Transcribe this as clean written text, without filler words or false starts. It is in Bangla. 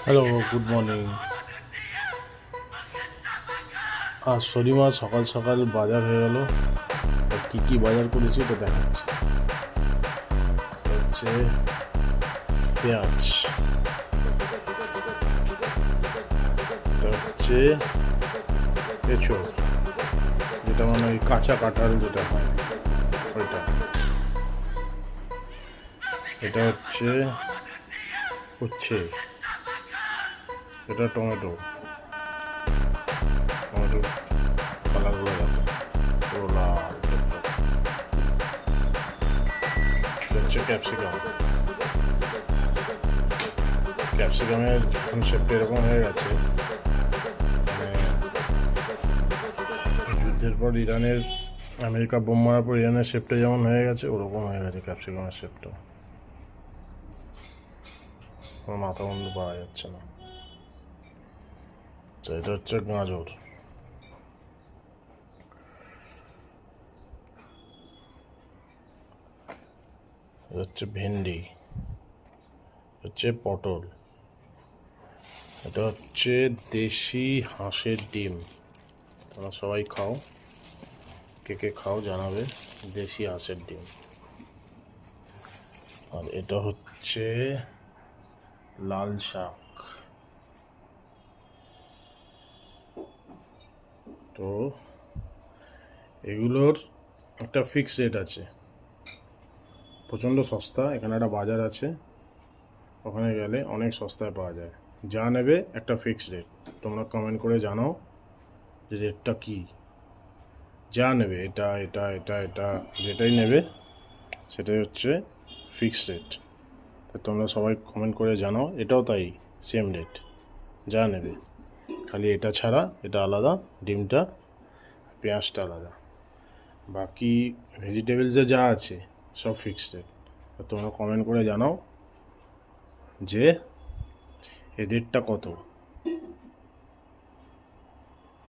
Hello, good morning. আজ শনিবার সকাল সকাল বাজার হয়ে গেল। কী কী বাজার করেছি এটা দেখাচ্ছি। হচ্ছে পেঁয়াজ, এটা হচ্ছে এঁচোড়, যেটা মানে ওই কাঁচা কাঁঠাল যেটা হয় ওইটা, এটা হচ্ছে উচ্ছে, এটা টমেটো, টমেটো কালারগুলো দেখো পুরো লাল টকটক। এটা হচ্ছে ক্যাপসিকাম, ক্যাপসিকামের এখন শেপটা এরকম হয়ে গেছে, মানে যুদ্ধের পর ইরানের আমেরিকা বোম মারার পর ইরানের শেপটা যেমন হয়ে গেছে ওরকম হয়ে গেছে ক্যাপসিকামের শেপটা। কোনো মাথা বন্ধ পাওয়া যাচ্ছে না। তো এটা হচ্ছে গাজর, এটা হচ্ছে ভেন্ডি, হচ্ছে পটল, এটা হচ্ছে দেশি হাঁসের ডিম। তোমরা সবাই খাও, কে কে খাও জানাবে, দেশি হাঁসের ডিম। আর এটা হচ্ছে লাল শাক। তো এগুলোর একটা ফিক্স রেট আছে, প্রচণ্ড সস্তা। এখানে একটা বাজার আছে, ওখানে গেলে অনেক সস্তায় পাওয়া যায়। যা নেবে একটা ফিক্সড রেট। তোমরা কমেন্ট করে জানাও যে রেটটা কী, যা নেবে এটা এটা এটা এটা যেটাই নেবে সেটাই হচ্ছে ফিক্সড রেট। তা তোমরা সবাই কমেন্ট করে জানাও, এটাও তাই সেম রেট, যা নেবে। খালি এটা ছাড়া এটা আলাদা, ডিমটা পেঁয়াজটা আলাদা, বাকি ভেজিটেবলসে যা আছে সব ফিক্সড রেট। তোমরা কমেন্ট করে জানাও যে এই রেটটা কত।